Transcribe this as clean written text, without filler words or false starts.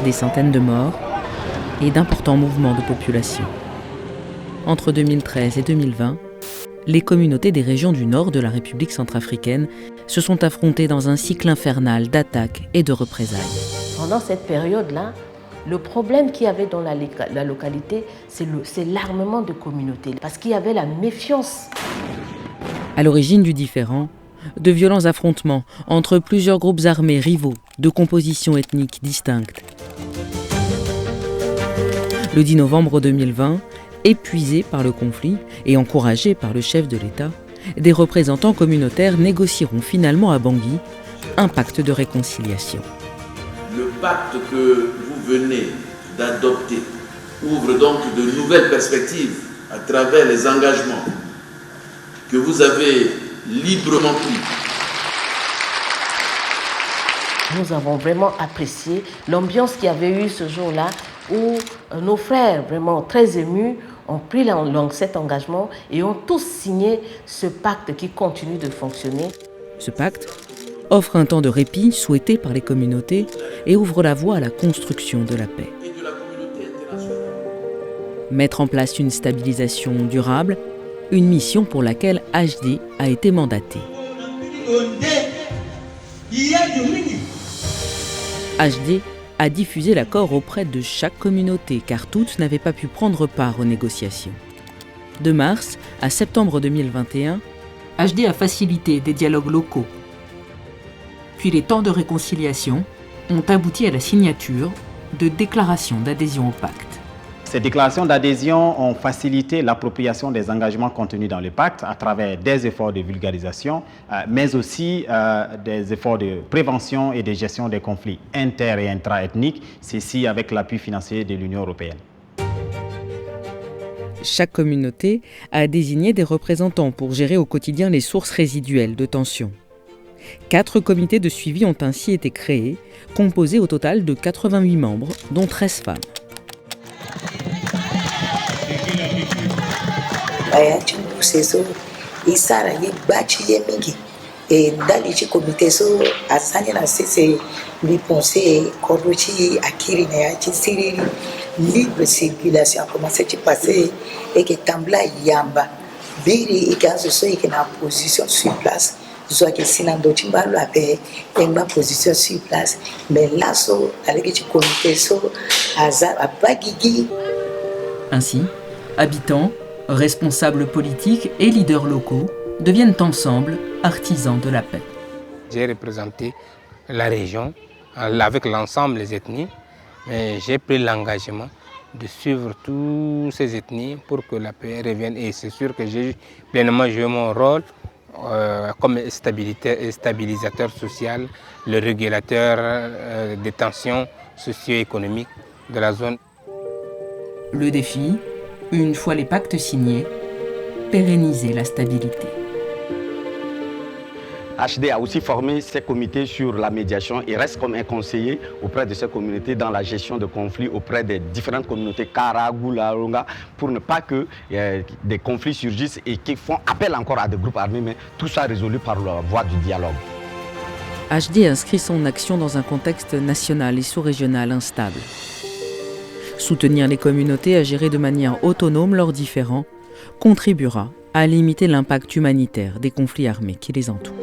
des centaines de morts et d'importants mouvements de population. Entre 2013 et 2020, les communautés des régions du nord de la République centrafricaine se sont affrontées dans un cycle infernal d'attaques et de représailles. Pendant cette période-là, le problème qu'il y avait dans la localité, c'est l'armement de communautés, parce qu'il y avait la méfiance. À l'origine du différend, de violents affrontements entre plusieurs groupes armés rivaux de composition ethnique distincte. Le 10 novembre 2020, épuisés par le conflit et encouragés par le chef de l'État, des représentants communautaires négocieront finalement à Bangui un pacte de réconciliation. Le pacte que vous venez d'adopter ouvre donc de nouvelles perspectives à travers les engagements que vous avez librement pris. Nous avons vraiment apprécié l'ambiance qu'il y avait eu ce jour-là où nos frères, vraiment très émus, ont pris cet engagement et ont tous signé ce pacte qui continue de fonctionner. Ce pacte offre un temps de répit souhaité par les communautés et ouvre la voie à la construction de la paix. Mettre en place une stabilisation durable, une mission pour laquelle HD a été mandaté. HD a diffusé l'accord auprès de chaque communauté car toutes n'avaient pas pu prendre part aux négociations. De mars à septembre 2021, HD a facilité des dialogues locaux. Puis les temps de réconciliation ont abouti à la signature de déclarations d'adhésion au pacte. Ces déclarations d'adhésion ont facilité l'appropriation des engagements contenus dans le pacte à travers des efforts de vulgarisation, mais aussi des efforts de prévention et de gestion des conflits inter- et intra-ethniques, ceci avec l'appui financier de l'Union européenne. Chaque communauté a désigné des représentants pour gérer au quotidien les sources résiduelles de tensions. 4 comités de suivi ont ainsi été créés, composés au total de 88 membres, dont 13 femmes. Et dans les comités, à Sanyana, c'est lui penser, Korochi, Akiri, Siri, libre circulation a commencé à passer et que Tambla Yamba, Biri, et quand ce qui est en position sur place, soit que sinon d'autres balles avaient une position sur place, mais là, avec les comités, à Bagigi. Ainsi, habitants, responsables politiques et leaders locaux deviennent ensemble artisans de la paix. J'ai représenté la région avec l'ensemble des ethnies, mais j'ai pris l'engagement de suivre toutes ces ethnies pour que la paix revienne. Et c'est sûr que j'ai pleinement joué mon rôle comme stabilisateur social, le régulateur des tensions socio-économiques de la zone. Le défi, une fois les pactes signés, pérenniser la stabilité. HD a aussi formé ses comités sur la médiation et reste comme un conseiller auprès de ces communautés dans la gestion de conflits auprès des différentes communautés Karagou, Laronga, pour ne pas que des conflits surgissent et qui font appel encore à des groupes armés, mais tout ça résolu par la voie du dialogue. HD inscrit son action dans un contexte national et sous-régional instable. Soutenir les communautés à gérer de manière autonome leurs différends contribuera à limiter l'impact humanitaire des conflits armés qui les entourent.